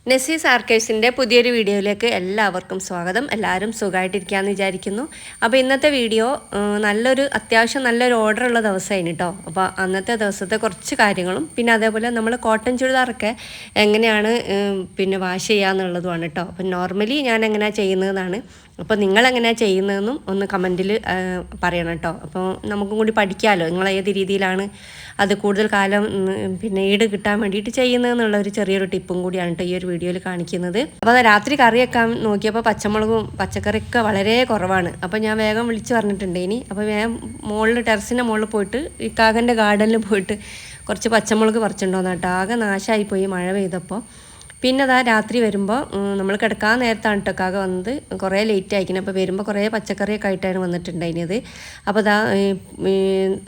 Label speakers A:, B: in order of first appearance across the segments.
A: നെസീസ് ആർക്കൈവ്സിൻ്റെ പുതിയൊരു വീഡിയോയിലേക്ക് എല്ലാവർക്കും സ്വാഗതം. എല്ലാവരും സുഖമായിട്ടിരിക്കാമെന്ന് വിചാരിക്കുന്നു. അപ്പോൾ ഇന്നത്തെ വീഡിയോ അത്യാവശ്യം നല്ലൊരു ഓർഡറുള്ള ദിവസമായിരുന്നു കേട്ടോ. അപ്പോൾ അന്നത്തെ ദിവസത്തെ കുറച്ച് കാര്യങ്ങളും പിന്നെ അതേപോലെ നമ്മൾ കോട്ടൺ ചുരിദാറൊക്കെ എങ്ങനെയാണ് വാഷ് ചെയ്യാന്നുള്ളതുമാണ് കേട്ടോ. അപ്പോൾ നോർമലി ഞാൻ എങ്ങനെയാണ് ചെയ്യുന്നതെന്നാണ്. അപ്പോൾ നിങ്ങളെങ്ങനെയാണ് ചെയ്യുന്നതെന്നും ഒന്ന് കമൻറ്റിൽ പറയണം കേട്ടോ. അപ്പോൾ നമുക്കും കൂടി പഠിക്കാമല്ലോ നിങ്ങൾ ഏത് രീതിയിലാണ് അത് കൂടുതൽ കാലം ഈട് കിട്ടാൻ വേണ്ടിയിട്ട് ചെയ്യുന്നതെന്നുള്ള ഒരു ചെറിയൊരു ടിപ്പും കൂടിയാണ് കേട്ടോ ഈ ഒരു വീഡിയോയിൽ കാണിക്കുന്നത്. അപ്പോൾ രാത്രി കറി വെക്കാൻ നോക്കിയപ്പോൾ പച്ചമുളകും പച്ചക്കറിയൊക്കെ വളരെ കുറവാണ്. അപ്പോൾ ഞാൻ വേഗം വിളിച്ച് പറഞ്ഞിട്ടുണ്ട് ഇനി. അപ്പോൾ വേഗം ടെറസിൻ്റെ മുകളിൽ പോയിട്ട് ഈ കാകൻ്റെ ഗാർഡനിൽ പോയിട്ട് കുറച്ച് പച്ചമുളക് പറിച്ചിട്ടുണ്ടോന്ന് കേട്ടോ. ആകെ നാശമായിപ്പോയി മഴ പെയ്തപ്പോൾ. പിന്നെ രാത്രി വരുമ്പോൾ നമ്മൾ കിടക്കാൻ നേരത്താണ് കേട്ടോ കാക വന്നത്. കുറേ ലേറ്റ് ആയിരിക്കണം. അപ്പോൾ വരുമ്പോൾ കുറേ പച്ചക്കറിയൊക്കെ ആയിട്ടാണ് വന്നിട്ടുണ്ടായിരുന്നത്. അപ്പോൾ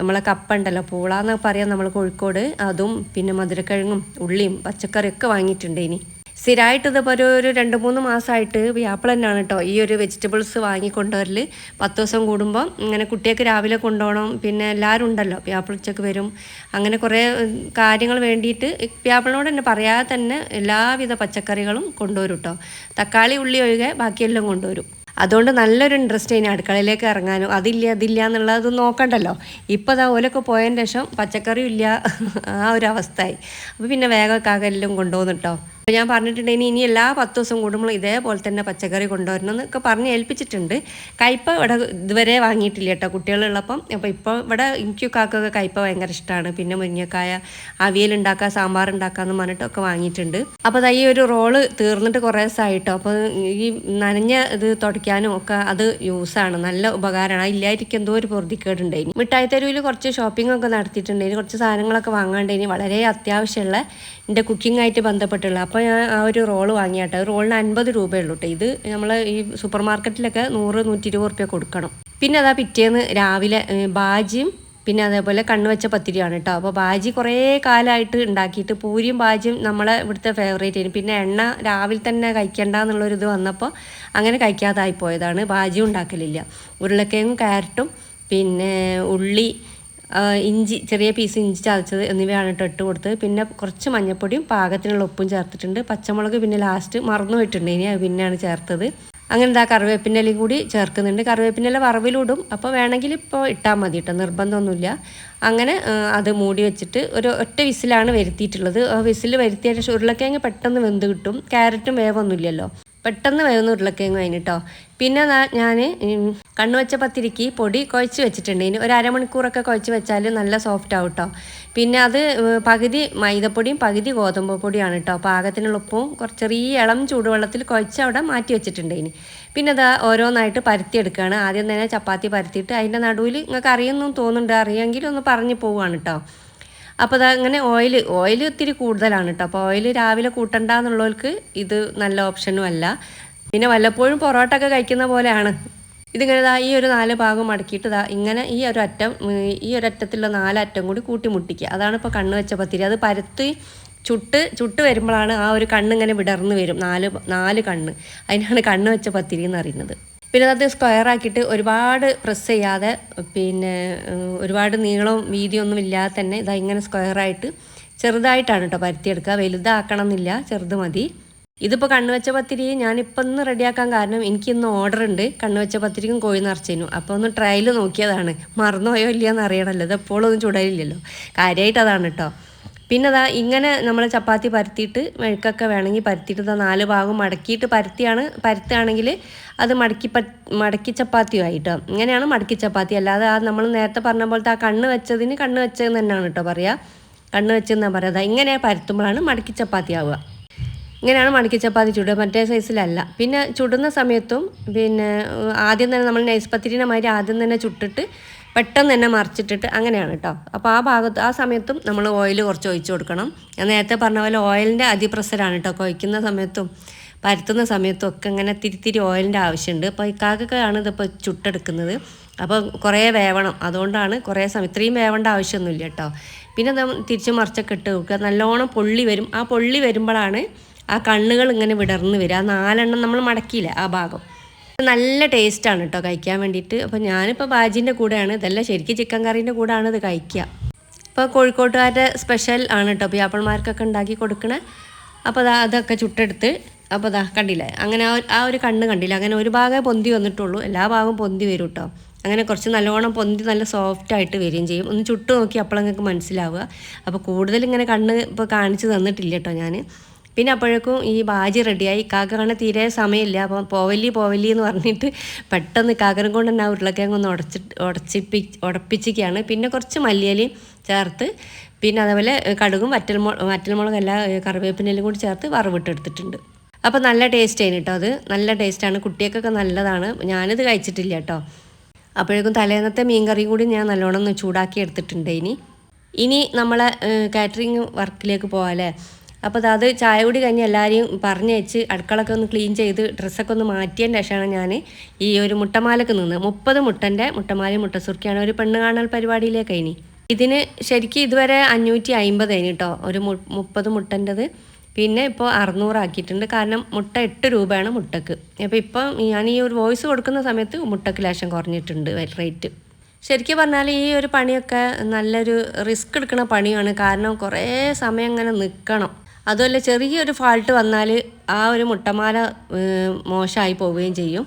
A: നമ്മളെ കപ്പ ഉണ്ടല്ലോ, പൂളാന്ന് പറയാം നമ്മൾ കോഴിക്കോട്, അതും പിന്നെ മധുരക്കിഴങ്ങും ഉള്ളിയും പച്ചക്കറിയൊക്കെ വാങ്ങിയിട്ടുണ്ടായിനി. സ്ഥിരമായിട്ട് ഇതിപ്പോൾ ഒരു 2-3 മാസമായിട്ട് വ്യാപ്പിൾ തന്നെയാണ് കേട്ടോ ഈ ഒരു വെജിറ്റബിൾസ് വാങ്ങിക്കൊണ്ടുവരൽ. 10 ദിവസം കൂടുമ്പോൾ ഇങ്ങനെ കുട്ടിയൊക്കെ രാവിലെ കൊണ്ടുപോകണം. പിന്നെ എല്ലാവരും ഉണ്ടല്ലോ, വ്യാപ്പിൾ ഉച്ചക്ക് വരും. അങ്ങനെ കുറേ കാര്യങ്ങൾ വേണ്ടിയിട്ട് വ്യാപ്പിളിനോട് തന്നെ പറയാതെ തന്നെ എല്ലാവിധ പച്ചക്കറികളും കൊണ്ടുവരും കേട്ടോ. തക്കാളി ഉള്ളി ഒഴികെ ബാക്കിയെല്ലാം കൊണ്ടുവരും. അതുകൊണ്ട് നല്ലൊരു ഇൻട്രസ്റ്റ് ഇനി അടുക്കളയിലേക്ക് ഇറങ്ങാനും അതില്ല എന്നുള്ളത് നോക്കണ്ടല്ലോ. ഇപ്പോൾ ഓലൊക്കെ പോയതിന് ശേഷം പച്ചക്കറിയും ഇല്ല, ആ ഒരു അവസ്ഥയായി. അപ്പോൾ പിന്നെ വേഗമൊക്കെ എല്ലാം കൊണ്ടുപോകുന്നു കേട്ടോ. അപ്പോൾ ഞാൻ പറഞ്ഞിട്ടുണ്ടെങ്കിൽ ഇനി എല്ലാ 10 ദിവസം കൂടുമ്പോൾ ഇതേപോലെ തന്നെ പച്ചക്കറി കൊണ്ടുവരണം എന്നൊക്കെ പറഞ്ഞ് ഏൽപ്പിച്ചിട്ടുണ്ട്. കയ്പ ഇവിടെ ഇതുവരെ വാങ്ങിയിട്ടില്ല കേട്ടോ കുട്ടികളുള്ളപ്പം. അപ്പോൾ ഇപ്പോൾ ഇവിടെ എനിക്കൊക്കെ കയ്പ ഭയങ്കര ഇഷ്ടമാണ്. പിന്നെ മുരിങ്ങക്കായ അവിയലുണ്ടാക്കുക, സാമ്പാർ ഉണ്ടാക്കാമെന്ന് പറഞ്ഞിട്ടൊക്കെ വാങ്ങിയിട്ടുണ്ട്. അപ്പോൾ ഈ ഒരു റോള് തീർന്നിട്ട് കുറേ ദിവസമായിട്ടോ. അപ്പോൾ ഈ നനഞ്ഞ ഇത് തുടയ്ക്കാനും ഒക്കെ അത് യൂസാണ്, നല്ല ഉപകാരമാണ്. ഇല്ലായിരിക്കും എന്തോ ഒരു പൊറുതിക്കേടുണ്ടായിന്. മിഠായി തെരുവിൽ കുറച്ച് ഷോപ്പിംഗ് ഒക്കെ നടത്തിയിട്ടുണ്ടായിന്, കുറച്ച് സാധനങ്ങളൊക്കെ വാങ്ങാണ്ടായിന്, വളരെ അത്യാവശ്യമുള്ള എൻ്റെ കുക്കിങ്ങായിട്ട് ബന്ധപ്പെട്ടുള്ള. അപ്പോൾ ഞാൻ ആ ഒരു റോള് വാങ്ങിയാട്ടോ. റോളിന് 50 രൂപയുള്ളൂ കേട്ടോ. ഇത് നമ്മൾ ഈ സൂപ്പർ മാർക്കറ്റിലൊക്കെ 100-120 റുപ്യ കൊടുക്കണം. പിന്നെ പിറ്റേന്ന് രാവിലെ ബാജിയും പിന്നെ അതേപോലെ കണ്ണുവെച്ച പത്തിരിയാണ് കേട്ടോ. അപ്പോൾ ബാജി കുറേ കാലമായിട്ട് ഉണ്ടാക്കിയിട്ട്, പൂരിയും ബാജിയും നമ്മളെ ഇവിടുത്തെ ഫേവറേറ്റ് ആയിരുന്നു. പിന്നെ എണ്ണ രാവിലെ തന്നെ കഴിക്കണ്ട എന്നുള്ളൊരിത് വന്നപ്പോൾ അങ്ങനെ കഴിക്കാതായി പോയതാണ്. ബാജിയും ഉണ്ടാക്കലില്ല. ഉരുളക്കിഴങ്ങും ക്യാരറ്റും പിന്നെ ഉള്ളി, ഇഞ്ചി, ചെറിയ പീസ് ഇഞ്ചി ചതച്ചത് എന്നിവയാണ് ഇട്ട് കൊടുത്തത്. പിന്നെ കുറച്ച് മഞ്ഞൾപ്പൊടിയും പാകത്തിനുള്ള ഉപ്പും ചേർത്തിട്ടുണ്ട്. പച്ചമുളക് പിന്നെ ലാസ്റ്റ് മറന്നു പോയിട്ടുണ്ട്, ഇനി അത് പിന്നെയാണ് ചേർത്തത്. അങ്ങനെ കറിവേപ്പിൻ്റെലയും കൂടി ചേർക്കുന്നുണ്ട്. കറിവേപ്പിൻ്റെല വറവിലിടും, അപ്പോൾ വേണമെങ്കിൽ ഇപ്പോൾ ഇട്ടാൽ മതി കേട്ടോ, നിർബന്ധമൊന്നുമില്ല. അങ്ങനെ അത് മൂടി വെച്ചിട്ട് ഒറ്റ വിസിലാണ് വരുത്തിയിട്ടുള്ളത്. വിസിൽ വരുത്തിയ ശേഷം ഉരുളക്കിഴങ്ങ് പെട്ടെന്ന് വെന്ത് കിട്ടും. ക്യാരറ്റും വേവൊന്നുമില്ലല്ലോ, പെട്ടെന്ന് വേവുന്ന ഉരുളക്കിഴങ്ങ് അതിന് കേട്ടോ. പിന്നെ ഞാൻ കണ്ണുവെച്ച പത്തിരിക്ക് പൊടി കുഴച്ച് വെച്ചിട്ടുണ്ട്. ഇനി ഒരു അരമണിക്കൂറൊക്കെ കുഴച്ച് വെച്ചാൽ നല്ല സോഫ്റ്റ് ആവും കേട്ടോ. പിന്നെ അത് പകുതി മൈദപ്പൊടിയും പകുതി ഗോതമ്പ് പൊടിയാണ് കേട്ടോ. പാകത്തിനുള്ള ഉപ്പും ചെറിയ ഇളം ചൂടുവെള്ളത്തിൽ കുഴച്ച് അവിടെ മാറ്റി വെച്ചിട്ടുണ്ട്. ഇനി പിന്നെ ഓരോന്നായിട്ട് പരത്തിയെടുക്കുകയാണ്. ആദ്യം തന്നെ ചപ്പാത്തി പരത്തിയിട്ട് അതിൻ്റെ നടുവിൽ നിങ്ങൾക്ക് അറിയുമെന്നും തോന്നുന്നുണ്ട്, അറിയാമെങ്കിൽ ഒന്ന് പറഞ്ഞു പോവുകയാണ് കേട്ടോ. അപ്പോൾ അങ്ങനെ ഓയിൽ ഇത്തിരി കൂടുതലാണ് കേട്ടോ. അപ്പോൾ ഓയിൽ രാവിലെ കൂട്ടണ്ട എന്നുള്ളവർക്ക് ഇത് നല്ല ഓപ്ഷനും അല്ല. പിന്നെ വല്ലപ്പോഴും പൊറോട്ട ഒക്കെ കഴിക്കുന്ന പോലെയാണ് ഇതിങ്ങനെ. ഈ ഒരു 4 ഭാഗം മടക്കിയിട്ട് ഇങ്ങനെ ഈ ഒരു അറ്റത്തുള്ള 4 അറ്റം കൂടി കൂട്ടി മുട്ടിക്കുക. അതാണ് ഇപ്പോൾ കണ്ണ് വെച്ച പത്തിരി. അത് പരത്തി ചുട്ട് വരുമ്പോഴാണ് ആ ഒരു കണ്ണിങ്ങനെ വിടർന്ന് വരും, 4 കണ്ണ്. അതിനാണ് കണ്ണ് വെച്ച പത്തിരി എന്ന് പറയുന്നത്. പിന്നെ അത് സ്ക്വയർ ആക്കിയിട്ട് ഒരുപാട് പ്രസ് ചെയ്യാതെ, പിന്നെ ഒരുപാട് നീളവും വീതിയൊന്നും ഇല്ലാതെ തന്നെ ഇങ്ങനെ സ്ക്വയറായിട്ട് ചെറുതായിട്ടാണ് കേട്ടോ പരത്തിയെടുക്കുക. വലുതാക്കണം എന്നില്ല, ചെറുത് മതി. ഇതിപ്പോൾ കണ്ണുവെച്ച പത്തിരി ഞാനിപ്പോൾ ഒന്ന് റെഡിയാക്കാൻ കാരണം എനിക്കിന്ന് ഓർഡർ ഉണ്ട്, കണ്ണുവെച്ച പത്തിരിക്കും കോഴി നിറച്ചതിനും. അപ്പോൾ ഒന്ന് ട്രയൽ നോക്കിയതാണ്. മറന്നുപോയോ ഇല്ലയെന്ന് അറിയണമല്ലോ, ഇത് എപ്പോഴും ഒന്നും ചുടലില്ലല്ലോ, കാര്യമായിട്ട് അതാണ് കേട്ടോ. പിന്നെ ഇങ്ങനെ നമ്മൾ ചപ്പാത്തി പരത്തിയിട്ട് മെഴുക്കൊക്കെ വേണമെങ്കിൽ പരത്തിയിട്ട് 4 ഭാഗം മടക്കിയിട്ട് പരത്തുകയാണെങ്കിൽ അത് മടക്കി ചപ്പാത്തിയും ആയിട്ടോ. ഇങ്ങനെയാണ് മടക്കി ചപ്പാത്തി. അല്ലാതെ നമ്മൾ നേരത്തെ പറഞ്ഞ പോലത്തെ ആ കണ്ണ് വെച്ചതെന്ന് തന്നെയാണ് കേട്ടോ പറയുക. കണ്ണ് വെച്ചെന്നാണ് പറയുക. ഇങ്ങനെ പരത്തുമ്പോഴാണ് മടക്കി ചപ്പാത്തി ആവുക. ഇങ്ങനെയാണ് മടക്കി ചപ്പാത്തി ചുടുക, മറ്റേ സൈസിലല്ല. പിന്നെ ചുടുന്ന സമയത്തും പിന്നെ ആദ്യം തന്നെ നമ്മൾ നൈസ് പത്തിരിനെ മാതിരി ആദ്യം തന്നെ ചുട്ടിട്ട് പെട്ടെന്ന് തന്നെ മറിച്ചിട്ടിട്ട് അങ്ങനെയാണ് കേട്ടോ. അപ്പോൾ ആ സമയത്തും നമ്മൾ ഓയിൽ കുറച്ച് ഒഴിച്ച് കൊടുക്കണം. ഞാൻ നേരത്തെ പറഞ്ഞ പോലെ ഓയിലിൻ്റെ അതിപ്രസരാണ് കേട്ടോ. കുഴക്കുന്ന സമയത്തും പരത്തുന്ന സമയത്തും ഒക്കെ ഇങ്ങനെ തിരി ഓയിലിൻ്റെ ആവശ്യമുണ്ട്. അപ്പോൾ ഇക്കാക്കൊക്കെയാണ് ഇതിപ്പോൾ ചുട്ടെടുക്കുന്നത്. അപ്പോൾ കുറേ വേവണം, അതുകൊണ്ടാണ് കുറേ സമയം. ഇത്രയും വേവേണ്ട ആവശ്യമൊന്നുമില്ല കേട്ടോ. പിന്നെ തിരിച്ച് മറിച്ചൊക്കെ ഇട്ട് കൊടുക്കുക. നല്ലോണം പൊള്ളി വരും. ആ പൊള്ളി വരുമ്പോഴാണ് ആ കണ്ണുകൾ ഇങ്ങനെ വിടർന്ന് വരിക. ആ 4 എണ്ണം നമ്മൾ മടക്കിയില്ലേ ആ ഭാഗം. നല്ല ടേസ്റ്റാണ് കേട്ടോ കഴിക്കാൻ വേണ്ടിയിട്ട്. അപ്പോൾ ഞാനിപ്പോൾ ബാജിൻ്റെ കൂടെയാണ്, ഇതെല്ലാം ശരിക്കും ചിക്കൻ കറീൻ്റെ കൂടെയാണ് ഇത് കഴിക്കുക. ഇപ്പോൾ കോഴിക്കോട്ടുകാരുടെ സ്പെഷ്യൽ ആണ് കേട്ടോ, പിയാപ്പിൾമാർക്കൊക്കെ ഉണ്ടാക്കി കൊടുക്കണേ അപ്പോൾ അതൊക്കെ ചുട്ടെടുത്ത് അപ്പോൾ കണ്ടില്ലേ അങ്ങനെ ആ ഒരു കണ്ണ് കണ്ടില്ല, അങ്ങനെ ഒരു ഭാഗമേ പൊന്തി വന്നിട്ടുള്ളൂ, എല്ലാ ഭാഗവും പൊന്തി വരും കേട്ടോ. അങ്ങനെ കുറച്ച് നല്ലോണം പൊന്തി നല്ല സോഫ്റ്റായിട്ട് വരികയും ചെയ്യും. ഒന്ന് ചുട്ട് നോക്കി അപ്പോൾ നിങ്ങൾക്ക് മനസ്സിലാവുക. അപ്പോൾ കൂടുതൽ ഇങ്ങനെ കണ്ണ് ഇപ്പോൾ കാണിച്ച് തന്നിട്ടില്ല കേട്ടോ ഞാൻ. പിന്നെ അപ്പോഴേക്കും ഈ ബാജി റെഡിയായി. കാക്കറണ തീരെ സമയമില്ല, അപ്പം പോവല്ലി എന്ന് പറഞ്ഞിട്ട് പെട്ടെന്ന് കാക്കരം കൊണ്ട് തന്നെ ആ ഉരുളക്കിഴങ്ങ് ഒന്ന് ഉടപ്പിച്ചിരിക്കുകയാണ്. പിന്നെ കുറച്ച് മല്ലിയിലയും ചേർത്ത്, പിന്നെ അതേപോലെ കടുകും വറ്റൽമുളകല്ല കറിവേപ്പിനെല്ലാം കൂടി ചേർത്ത് വറവിട്ടെടുത്തിട്ടുണ്ട്. അപ്പോൾ നല്ല ടേസ്റ്റ് ആയിരുന്നു കേട്ടോ. അത് നല്ല ടേസ്റ്റാണ്, കുട്ടികൾക്കൊക്കെ നല്ലതാണ്. ഞാനിത് കഴിച്ചിട്ടില്ല കേട്ടോ. അപ്പോഴേക്കും തലേന്നത്തെ മീൻ കറിയും കൂടി ഞാൻ നല്ലോണം ഒന്ന് ചൂടാക്കി എടുത്തിട്ടുണ്ട്. ഇനി നമ്മളെ കാറ്ററിങ് വർക്കിലേക്ക് പോകാമല്ലേ. അപ്പോൾ അത് ചായ കൂടി കഴിഞ്ഞ് എല്ലാവരെയും പറഞ്ഞയച്ച് അടുക്കളൊക്കെ ഒന്ന് ക്ലീൻ ചെയ്ത് ഡ്രസ്സൊക്കെ ഒന്ന് മാറ്റിയതിൻ്റെ ശേഷമാണ് ഞാൻ ഈ ഒരു മുട്ടമാലക്ക് നിന്ന് 30 മുട്ടൻ്റെ മുട്ടമാലയും മുട്ടസുർക്കിയാണ് ഒരു പെണ്ണ് കാണൽ പരിപാടിയിലേക്ക്. ഇതിന് ശരിക്കും ഇതുവരെ 550 കേട്ടോ ഒരു 30 മുട്ടൻ്റെത്. പിന്നെ ഇപ്പോൾ 600 ആക്കിയിട്ടുണ്ട്, കാരണം മുട്ട 8 രൂപയാണ് മുട്ടക്ക്. അപ്പോൾ ഇപ്പം ഞാൻ ഈ ഒരു വോയിസ് കൊടുക്കുന്ന സമയത്ത് മുട്ടക്ക് ലേശം കുറഞ്ഞിട്ടുണ്ട് റേറ്റ്. ശരിക്കും പറഞ്ഞാൽ ഈ ഒരു പണിയൊക്കെ നല്ലൊരു റിസ്ക് എടുക്കുന്ന പണിയാണ്, കാരണം കുറേ സമയം അങ്ങനെ നിൽക്കണം. അതുമല്ല ചെറിയൊരു ഫാൾട്ട് വന്നാൽ ആ ഒരു മുട്ടമാല മോശമായി പോവുകയും ചെയ്യും.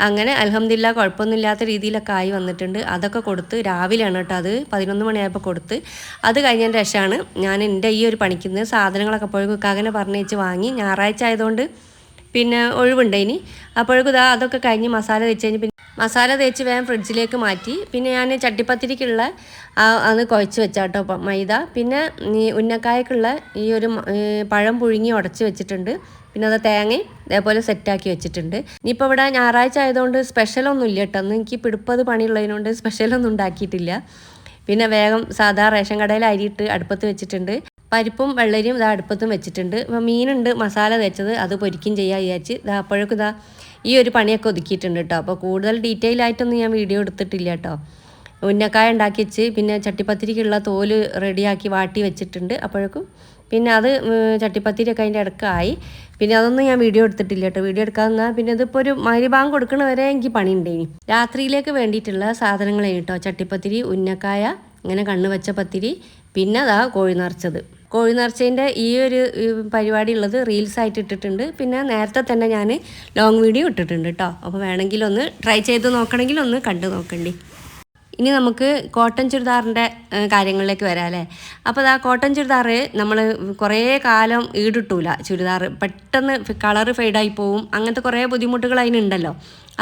A: അങ്ങനെ അൽഹംദുലില്ലാ കുഴപ്പമൊന്നുമില്ലാത്ത രീതിയിലൊക്കെ ആയി വന്നിട്ടുണ്ട്. അതൊക്കെ കൊടുത്ത് രാവിലെയാണ് കേട്ടോ, അത് 11 മണിയായപ്പോൾ കൊടുത്ത്. അത് കഴിഞ്ഞതിൻ്റെ ശേഷമാണ് ഞാൻ എൻ്റെ ഈ ഒരു പണിക്കുന്നത്. സാധനങ്ങളൊക്കെ അപ്പോഴേക്കും അങ്ങനെ പറഞ്ഞേച്ച് വാങ്ങി. ഞായറാഴ്ച ആയതുകൊണ്ട് പിന്നെ ഒഴിവുണ്ടേനി. അപ്പോഴേക്കും അതൊക്കെ കഴിഞ്ഞ് മസാല തേച്ച് കഴിഞ്ഞ് മസാല തേച്ച് വേഗം ഫ്രിഡ്ജിലേക്ക് മാറ്റി. പിന്നെ ഞാൻ ചട്ടിപ്പത്തിരിക്കുള്ള അത് കുഴച്ച് വെച്ചാട്ടോ മൈദ. പിന്നെ ഈ ഉന്നക്കായക്കുള്ള ഈ ഒരു പഴം പുഴുങ്ങി ഉടച്ച് വെച്ചിട്ടുണ്ട്. പിന്നെ അത് തേങ്ങയും ഇതേപോലെ സെറ്റാക്കി വെച്ചിട്ടുണ്ട്. ഇനിയിപ്പോൾ ഇവിടെ ഞായറാഴ്ച ആയതുകൊണ്ട് സ്പെഷ്യലൊന്നും ഇല്ല കേട്ടോ. അന്ന് എനിക്ക് പിടിപ്പത് പണിയുള്ളതിനോണ്ട് സ്പെഷ്യലൊന്നും ഉണ്ടാക്കിയിട്ടില്ല. പിന്നെ വേഗം സാധാ റേഷൻ കടയിൽ അരിയിട്ട് അടുപ്പത്ത് വെച്ചിട്ടുണ്ട്. പരിപ്പും വെള്ളരിയും അടുപ്പത്തും വെച്ചിട്ടുണ്ട്. അപ്പോൾ മീനുണ്ട് മസാല തേച്ചത്, അത് പൊരിക്കും ചെയ്യാൻ വിചാരിച്ച് അപ്പോഴേക്കും ഈ ഒരു പണിയൊക്കെ ഒതുക്കിയിട്ടുണ്ട് കേട്ടോ. അപ്പോൾ കൂടുതൽ ഡീറ്റെയിൽ ആയിട്ടൊന്നും ഞാൻ വീഡിയോ എടുത്തിട്ടില്ല കേട്ടോ. ഉന്നക്കായ ഉണ്ടാക്കി വെച്ച് പിന്നെ ചട്ടിപ്പത്തിരിക്കുള്ള തോല് റെഡിയാക്കി വാട്ടി വെച്ചിട്ടുണ്ട്. അപ്പോഴേക്കും പിന്നെ അത് ചട്ടിപ്പത്തിരിയൊക്കെ അതിൻ്റെ ഇടക്കായി. പിന്നെ അതൊന്നും ഞാൻ വീഡിയോ എടുത്തിട്ടില്ല കേട്ടോ. വീഡിയോ എടുക്കാമെന്നാൽ പിന്നെ ഇതിപ്പോൾ ഒരു മഗ്‌രിബാങ്ക് കൊടുക്കണ വരെ എനിക്ക് പണിയുണ്ടേനി. രാത്രിയിലേക്ക് വേണ്ടിയിട്ടുള്ള സാധനങ്ങളെ കേട്ടോ, ചട്ടിപ്പത്തിരി, ഉന്നക്കായ, ഇങ്ങനെ കണ്ണ് വെച്ച പത്തിരി, പിന്നെ കോഴി നിറച്ചത്. കോഴി നിറച്ചതിൻ്റെ ഈ ഒരു പരിപാടി ഉള്ളത് റീൽസായിട്ട് ഇട്ടിട്ടുണ്ട്. പിന്നെ നേരത്തെ തന്നെ ഞാൻ ലോങ് വീഡിയോ ഇട്ടിട്ടുണ്ട് കേട്ടോ. അപ്പോൾ വേണമെങ്കിൽ ഒന്ന് ട്രൈ ചെയ്ത് നോക്കണമെങ്കിൽ ഒന്ന് കണ്ടു നോക്കണ്ടി. ഇനി നമുക്ക് കോട്ടൺ ചുരിദാറിൻ്റെ കാര്യങ്ങളിലേക്ക് വരാം അല്ലേ. അപ്പോൾ കോട്ടൺ ചുരിദാർ നമ്മൾ കുറേ കാലം ഈടിട്ടൂല. ചുരിദാർ പെട്ടെന്ന് കളറ് ഫെയ്ഡായി പോവും, അങ്ങനത്തെ കുറേ ബുദ്ധിമുട്ടുകൾ അതിനുണ്ടല്ലോ.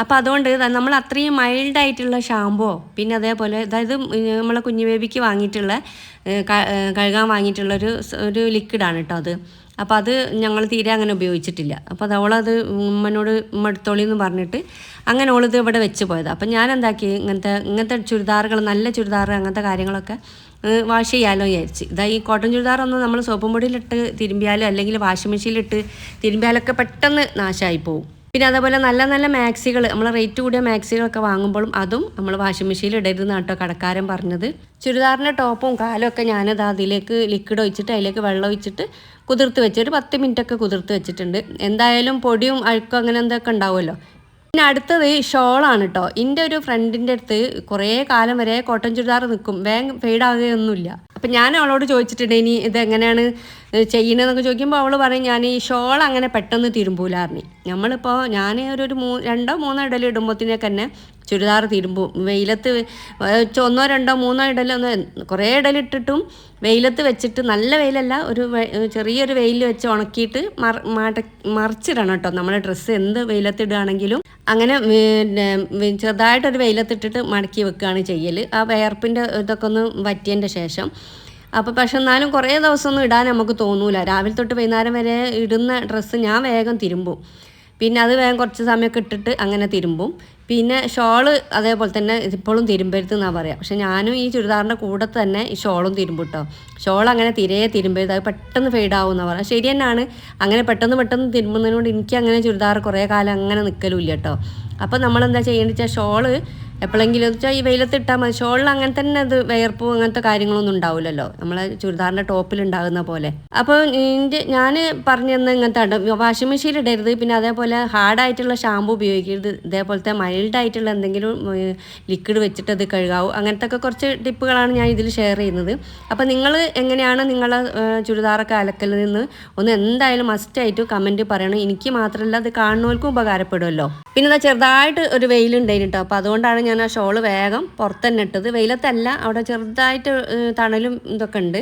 A: അപ്പോൾ അതുകൊണ്ട് നമ്മൾ അത്രയും മൈൽഡായിട്ടുള്ള ഷാമ്പോ, പിന്നെ അതേപോലെ അതായത് നമ്മളെ കുഞ്ഞു ബേബിക്ക് വാങ്ങിയിട്ടുള്ള കഴുകാൻ വാങ്ങിയിട്ടുള്ള ഒരു ലിക്വിഡാണ് കേട്ടോ അത്. അപ്പോൾ അത് ഞങ്ങൾ തീരെ അങ്ങനെ ഉപയോഗിച്ചിട്ടില്ല. അപ്പോൾ അവളത് ഉമ്മനോട് എടുത്തോളി എന്ന് പറഞ്ഞിട്ട് അങ്ങനെ ഓളിത് ഇവിടെ വെച്ച് പോയത്. അപ്പം ഞാൻ എന്താക്കി, ഇങ്ങനത്തെ ചുരിദാറുകൾ, നല്ല ചുരിദാർ അങ്ങനത്തെ കാര്യങ്ങളൊക്കെ വാഷ് ചെയ്യാമല്ലോ വിചാരിച്ച്. ഈ കോട്ടൺ ചുരിദാറൊന്നും നമ്മൾ സോപ്പും പൊടിയിലിട്ട് തിരുമ്പിയാലോ അല്ലെങ്കിൽ വാഷിംഗ് മെഷീനിലിട്ട് തിരുമ്പിയാലൊക്കെ പെട്ടെന്ന് നാശമായി പോകും. പിന്നെ അതേപോലെ നല്ല നല്ല മാക്സികൾ, നമ്മൾ റേറ്റ് കൂടിയ മാക്സികളൊക്കെ വാങ്ങുമ്പോഴും അതും നമ്മൾ വാഷിംഗ് മെഷീനിൽ ഇടരുതെന്ന് കേട്ടോ കടക്കാരൻ പറഞ്ഞത്. ചുരിദാറിൻ്റെ ടോപ്പും കാലും ഒക്കെ ഞാനത് അതിലേക്ക് ലിക്വിഡ് ഒഴിച്ചിട്ട് അതിലേക്ക് വെള്ളം ഒഴിച്ചിട്ട് കുതിർത്ത് വെച്ച് ഒരു 10 മിനിറ്റൊക്കെ കുതിർത്ത് വെച്ചിട്ടുണ്ട്. എന്തായാലും പൊടിയും അഴുക്കും അങ്ങനെ എന്തൊക്കെ ഉണ്ടാവുമല്ലോ. പിന്നെ അടുത്തത് ഷോളാണ് കേട്ടോ. എൻ്റെ ഒരു ഫ്രണ്ടിൻ്റെ അടുത്ത് കുറേ കാലം വരെ കോട്ടൺ ചുരിദാർ നിൽക്കും, വേഗം ഫെയ്ഡാകുകയൊന്നുമില്ല. അപ്പം ഞാൻ അവളോട് ചോദിച്ചിട്ടുണ്ട് ഇനി ഇതെങ്ങനെയാണ് ചെയ്യണമെന്നൊക്കെ ചോദിക്കുമ്പോൾ അവൾ പറയും ഞാൻ ഈ ഷോൾ അങ്ങനെ പെട്ടെന്ന് തിരുമ്പൂലാറിഞ്ഞ്. നമ്മളിപ്പോൾ ഞാൻ ഒരു 2-3 ഇടൽ ഇടുമ്പോഴത്തേക്ക് തന്നെ ചുരിദാർ തിരുമ്പും. വെയിലത്ത് 1-2-3 ഇടലൊന്ന് കുറേ ഇടലിട്ടിട്ടും വെയിലത്ത് വെച്ചിട്ട്, നല്ല വെയിലല്ല, ഒരു ചെറിയൊരു വെയിൽ വെച്ച് ഉണക്കിയിട്ട് മറിച്ചിടണം കേട്ടോ. നമ്മുടെ ഡ്രസ്സ് എന്ത് വെയിലത്തിടുകയാണെങ്കിലും അങ്ങനെ ചെറുതായിട്ടൊരു വെയിലത്തിട്ടിട്ട് മടക്കി വെക്കുകയാണ് ചെയ്യൽ. ആ വിയർപ്പിൻ്റെ ഇതൊക്കെ ഒന്ന് വറ്റിയതിൻ്റെ ശേഷം. അപ്പോൾ പക്ഷെ എന്നാലും കുറേ ദിവസമൊന്നും ഇടാൻ നമുക്ക് തോന്നൂല. രാവിലെ തൊട്ട് വൈകുന്നേരം വരെ ഇടുന്ന ഡ്രസ്സ് ഞാൻ വേഗം തിരുമ്പും. പിന്നെ അത് വേഗം കുറച്ച് സമയമൊക്കെ ഇട്ടിട്ട് അങ്ങനെ തിരുമ്പും. പിന്നെ ഷോള് അതേപോലെ തന്നെ ഇപ്പോഴും തിരുമ്പരുതെന്നാണ് പറയുക. പക്ഷെ ഞാനും ഈ ചുരിദാറിൻ്റെ കൂടെ തന്നെ ഈ ഷോളും തിരുമ്പും കേട്ടോ. ഷോൾ അങ്ങനെ തിരുമ്പരുത്, അത് പെട്ടെന്ന് ഫെയ്ഡാവും എന്നാണ് പറയുക. ശരി തന്നെയാണ്, അങ്ങനെ പെട്ടെന്ന് തിരുമ്പുന്നതിനോട് എനിക്ക് അങ്ങനെ ചുരിദാർ കുറേ കാലം അങ്ങനെ നിൽക്കലുമില്ല കേട്ടോ. അപ്പോൾ നമ്മളെന്താ ചെയ്യേണ്ടത് വെച്ചാൽ ഷോള് എപ്പോഴെങ്കിലും വെച്ചാൽ ഈ വെയിലത്തിട്ടാൽ മതി. ഷോളിൽ അങ്ങനെ തന്നെ അത് വിയർപ്പും അങ്ങനത്തെ കാര്യങ്ങളൊന്നും ഉണ്ടാവില്ലല്ലോ, നമ്മളെ ചുരിദാറിൻ്റെ ടോപ്പിലുണ്ടാകുന്ന പോലെ. അപ്പോൾ ഞാൻ പറഞ്ഞു തന്ന ഇങ്ങനത്തെ വാഷിംഗ് മെഷീൻ ഇടരുത്, പിന്നെ അതേപോലെ ഹാർഡായിട്ടുള്ള ഷാമ്പു ഉപയോഗിക്കരുത്, ഇതേപോലത്തെ മൈൽഡായിട്ടുള്ള എന്തെങ്കിലും ലിക്വിഡ് വെച്ചിട്ട് അത് കഴുകാവൂ. അങ്ങനത്തെ ഒക്കെ കുറച്ച് ടിപ്പുകളാണ് ഞാൻ ഇതിൽ ഷെയർ ചെയ്യുന്നത്. അപ്പോൾ നിങ്ങൾ എങ്ങനെയാണ് നിങ്ങളെ ചുരിദാറൊക്കെ അലക്കലിൽ നിന്ന് ഒന്ന് എന്തായാലും മസ്റ്റായിട്ട് കമൻറ്റ് പറയണം. എനിക്ക് മാത്രമല്ല, അത് കാണുന്നവർക്കും ഉപകാരപ്പെടുമല്ലോ. പിന്നെ ഇതാ ചെറുതായിട്ട് ഒരു വെയിലുണ്ടായിരുന്നു കേട്ടോ, അപ്പോൾ അതുകൊണ്ടാണ് ഞാൻ ആ ഷോള് വേഗം പുറത്ത് തന്നെ ഇട്ടത്. വെയിലത്തല്ല, അവിടെ ചെറുതായിട്ട് തണലും ഇതൊക്കെ ഉണ്ട്.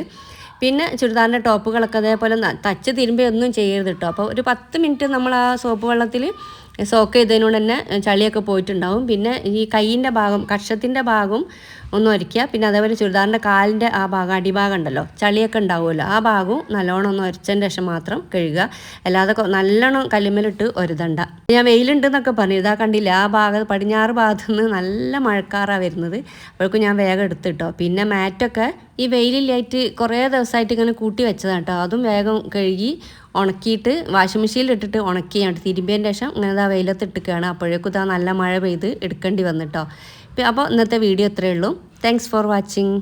A: പിന്നെ ചുരിദാറിൻ്റെ ടോപ്പുകളൊക്കെ അതേപോലെ തച്ച് തിരുമ്പൊന്നും ചെയ്യരുത് കേട്ടോ. അപ്പോൾ ഒരു 10 മിനിറ്റ് നമ്മൾ ആ സോപ്പ് വെള്ളത്തിൽ സോക്ക് ചെയ്തതിനോട് തന്നെ ചളിയൊക്കെ പോയിട്ടുണ്ടാവും. പിന്നെ ഈ കൈയിൻ്റെ ഭാഗം, കക്ഷത്തിൻ്റെ ഭാഗം ഒന്ന് ഉരയ്ക്കുക. പിന്നെ അതേപോലെ ചുരിദാറിൻ്റെ കാലിൻ്റെ ആ ഭാഗം, അടിഭാഗം ഉണ്ടല്ലോ, ചളിയൊക്കെ ഉണ്ടാവുമല്ലോ, ആ ഭാഗവും നല്ലോണം ഒന്ന് ഉരച്ചതിന് ശേഷം മാത്രം കഴുകുക. അല്ലാതെ നല്ലോണം കല്ലുമ്മലിട്ട് ഒരുതണ്ട. ഞാൻ വെയിലുണ്ടെന്നൊക്കെ പറഞ്ഞു, ഇതാ കണ്ടില്ല, ആ ഭാഗം പടിഞ്ഞാറ് ഭാഗത്തു നിന്ന് നല്ല മഴക്കാറാണ് വരുന്നത്. അപ്പോഴേക്കും ഞാൻ വേഗം എടുത്തിട്ടോ. പിന്നെ മാറ്റൊക്കെ ഈ വെയിലില്ലായിട്ട് കുറേ ദിവസമായിട്ട് ഇങ്ങനെ കൂട്ടി വെച്ചതാണ് കേട്ടോ, അതും വേഗം കഴുകി ഉണക്കിയിട്ട് വാഷിംഗ് മെഷീനിൽ ഇട്ടിട്ട് ഉണക്കിയാണ് തിരുമ്പിയതിൻ്റെ ശേഷം ഇങ്ങനെ ഇതാ വെയിലത്തിട്ടിക്കുകയാണ്. അപ്പോഴേക്കും ഇതാ നല്ല മഴ പെയ്ത് എടുക്കേണ്ടി വന്നിട്ടോ. അപ്പോൾ ഇന്നത്തെ വീഡിയോ ഇത്രയേ ഉള്ളൂ. Thanks for watching.